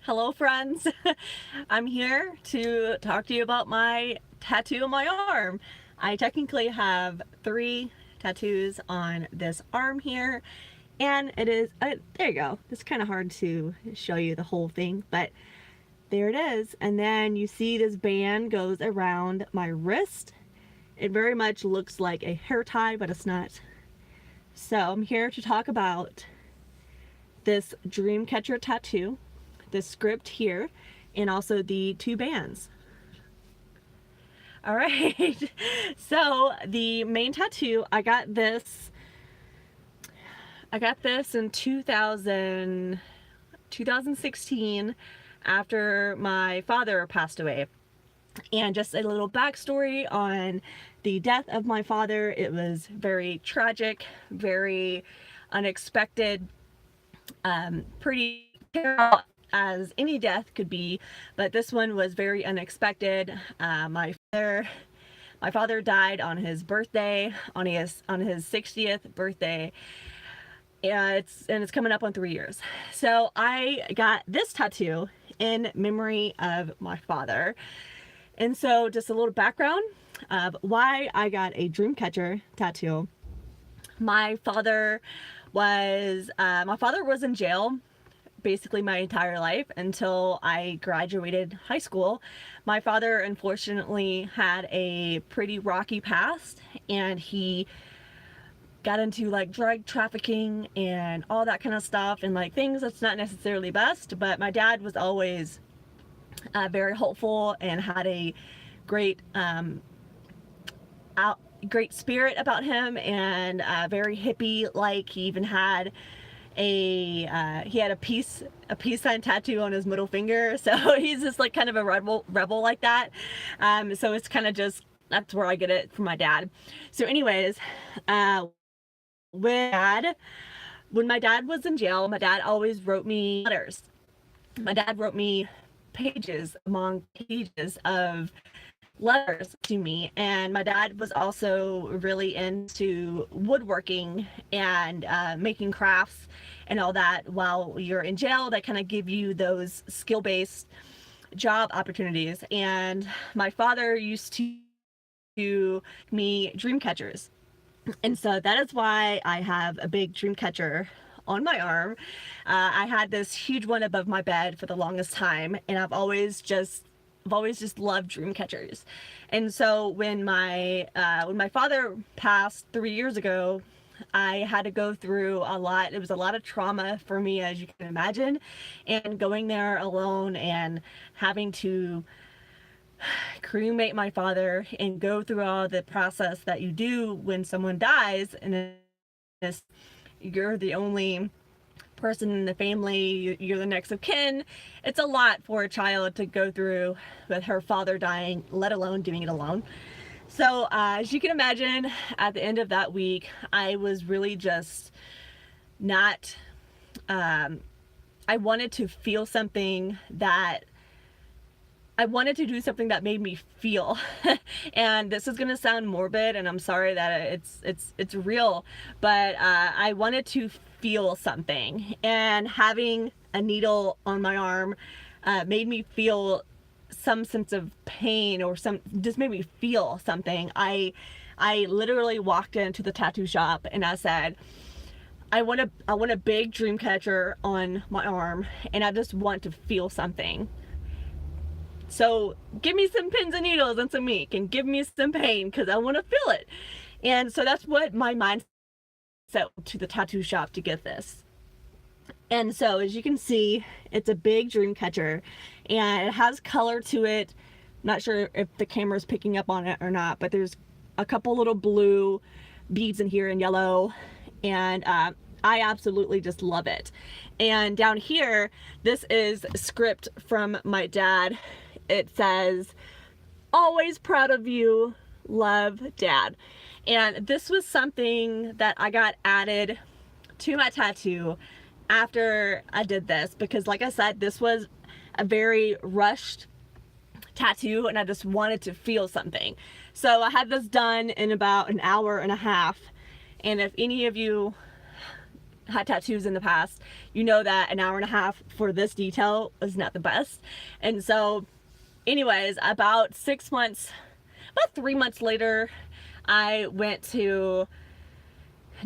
Hello friends, I'm here to talk to you about my tattoo on my arm. I technically have 3 tattoos on this arm here, and it is, there you go. It's kind of hard to show you the whole thing, but there it is. And then you see this band goes around my wrist. It very much looks like a hair tie, but it's not. So I'm here to talk about this dream catcher tattoo, the script here, and also the 2 bands. All right, so the main tattoo, I got this in 2016 after my father passed away. And just a little backstory on the death of my father. It was very tragic, very unexpected, pretty terrible as any death could be, but this one was very unexpected. My father died on his birthday, on his 60th birthday. And it's coming up on 3 years. So I got this tattoo in memory of my father. And so just a little background of why I got a Dreamcatcher tattoo. My father was in jail basically my entire life until I graduated high school. My father unfortunately had a pretty rocky past, and he got into like drug trafficking and all that kind of stuff, and like things that's not necessarily best. But my dad was always very hopeful and had a great great spirit about him, and very hippie like. He even had he had a peace sign tattoo on his middle finger, so he's just like kind of a rebel like that. So it's kind of just, that's where I get it from my dad. So anyways, when my dad was in jail, my dad always wrote me letters. My dad wrote me pages among pages of letters to me, and my dad was also really into woodworking and making crafts and all that. While you're in jail, they kind of give you those skill-based job opportunities, and my father used to do me dream catchers, and so that is why I have a big dream catcher on my arm. I had this huge one above my bed for the longest time, and I've always just loved dream catchers. And so when my father passed 3 years ago, I had to go through a lot. It was a lot of trauma for me, as you can imagine, and going there alone and having to cremate my father and go through all the process that you do when someone dies, and you're the only person in the family, you're the next of kin. It's a lot for a child to go through with her father dying, let alone doing it alone. So as you can imagine, at the end of that week, I was really just not, I wanted to feel something that, I wanted to do something that made me feel. And this is gonna sound morbid, and I'm sorry that it's real, but I wanted to feel something, and having a needle on my arm made me feel some sense of pain, or just made me feel something. I literally walked into the tattoo shop and I said, I want a big dream catcher on my arm, and I just want to feel something. So give me some pins and needles and some ink, and give me some pain, because I want to feel it. And so that's what my mind set to the tattoo shop to get this. And so as you can see, it's a big dream catcher, and it has color to it. I'm not sure if the camera's picking up on it or not, but there's a couple little blue beads in here and yellow, and I absolutely just love it. And down here, this is a script from my dad. It says, "Always proud of you, love, Dad." And this was something that I got added to my tattoo after I did this, because like I said, this was a very rushed tattoo, and I just wanted to feel something. So I had this done in about an hour and a half. And if any of you had tattoos in the past, you know that an hour and a half for this detail is not the best. And so anyways, about 3 months later, I went to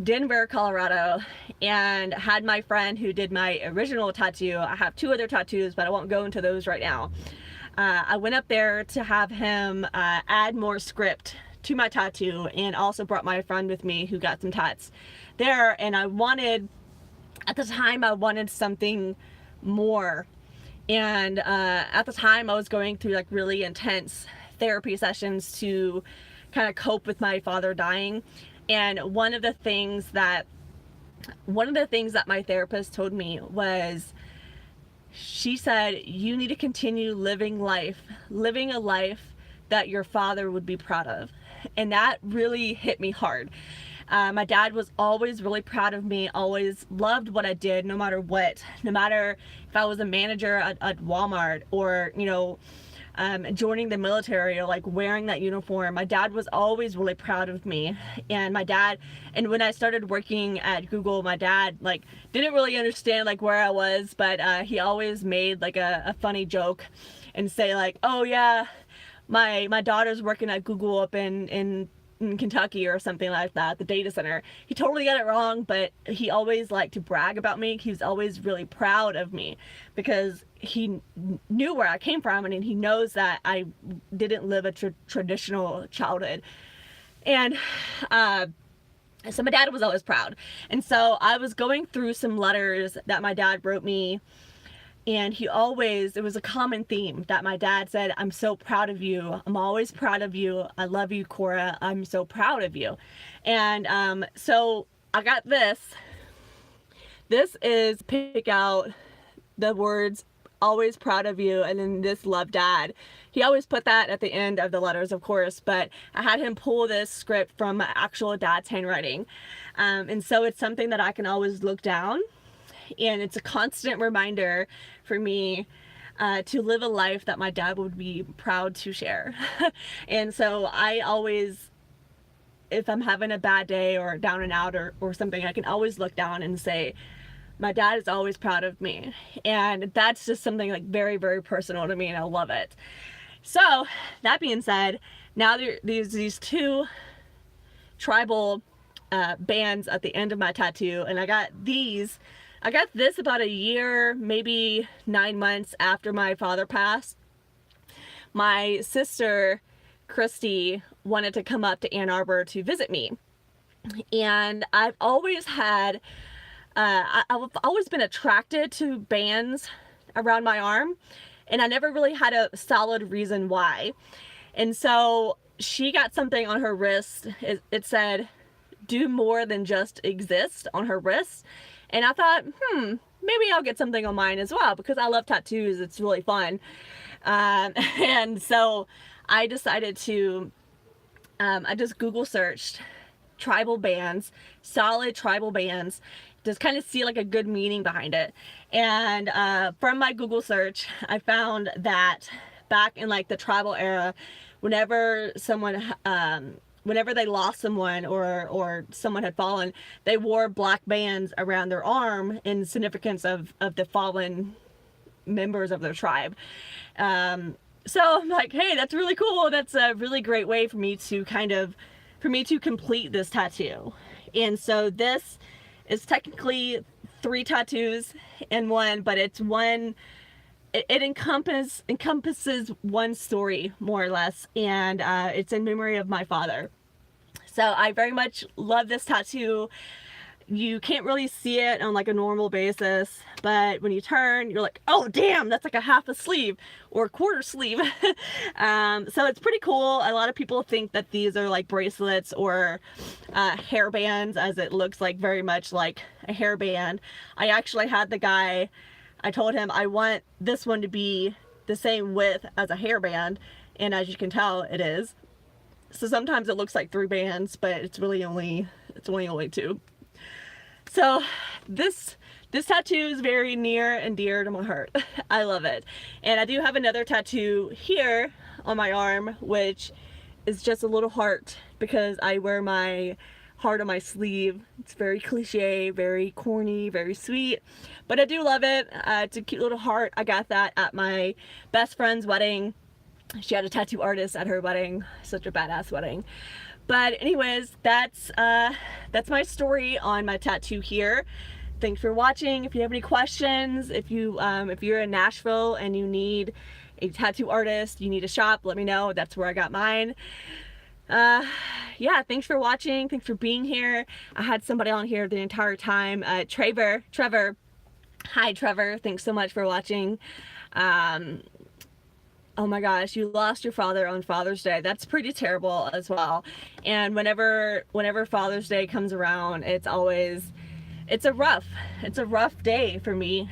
Denver, Colorado, and had my friend who did my original tattoo. I have 2 other tattoos, but I won't go into those right now. I went up there to have him add more script to my tattoo, and also brought my friend with me who got some tats there. And at the time I wanted something more. And at the time I was going through like really intense therapy sessions to kind of cope with my father dying. And one of the things that my therapist told me was, she said, you need to continue living a life that your father would be proud of. And that really hit me hard. My dad was always really proud of me, always loved what I did, no matter what. No matter if I was a manager at Walmart, or, you know, joining the military, or like wearing that uniform. My dad was always really proud of me. And when I started working at Google, my dad like didn't really understand like where I was, but he always made like a funny joke and say like, oh yeah, my daughter's working at Google up in Kentucky or something like that, the data center. He totally got it wrong, but he always liked to brag about me. He was always really proud of me because he knew where I came from, and he knows that I didn't live a traditional childhood. And so my dad was always proud. And so I was going through some letters that my dad wrote me, and it was a common theme that my dad said, I'm so proud of you. I'm always proud of you. I love you, Cora. I'm so proud of you. And so I got this. This is pick out the words, always proud of you, and then this, love, Dad. He always put that at the end of the letters, of course, but I had him pull this script from my actual dad's handwriting. And so it's something that I can always look down. And it's a constant reminder for me to live a life that my dad would be proud to share. And so I always, if I'm having a bad day or down and out or something, I can always look down and say, my dad is always proud of me. And that's just something like very, very personal to me, and I love it. So that being said, now there's these 2 tribal bands at the end of my tattoo, and I got this about a year, maybe 9 months after my father passed. My sister, Christy, wanted to come up to Ann Arbor to visit me. And I've always had, I've always been attracted to bands around my arm, and I never really had a solid reason why. And so she got something on her wrist. It said, do more than just exist, on her wrist. And I thought, maybe I'll get something on mine as well, because I love tattoos. It's really fun. And so I decided to, I just Google searched tribal bands, solid tribal bands, just kind of see like a good meaning behind it. And from my Google search, I found that back in like the tribal era, whenever they lost someone or someone had fallen, they wore black bands around their arm in significance of the fallen members of their tribe. So I'm like, hey, that's really cool. That's a really great way for me to complete this tattoo. And so this is technically 3 tattoos in one, but it's one. It encompasses one story, more or less, and it's in memory of my father. So I very much love this tattoo. You can't really see it on like a normal basis, but when you turn, you're like, oh damn, that's like a half a sleeve or a quarter sleeve. So it's pretty cool. A lot of people think that these are like bracelets or hair bands, as it looks like very much like a hairband. I actually had the guy, I told him I want this one to be the same width as a hairband, and as you can tell, it is. So sometimes it looks like 3 bands, but it's really only 2. So this tattoo is very near and dear to my heart. I love it. And I do have another tattoo here on my arm, which is just a little heart, because I wear my heart on my sleeve. It's very cliche, very corny, very sweet, but I do love it. It's a cute little heart. I got that at my best friend's wedding. She had a tattoo artist at her wedding. Such a badass wedding. But anyways, that's my story on my tattoo here. Thanks for watching. If you have any questions, if you're in Nashville and you need a tattoo artist, you need a shop, let me know. That's where I got mine. Yeah, thanks for watching. Thanks for being here. I had somebody on here the entire time. Trevor. Hi, Trevor. Thanks so much for watching. Oh my gosh, you lost your father on Father's Day. That's pretty terrible as well. And whenever Father's Day comes around, it's a rough day for me.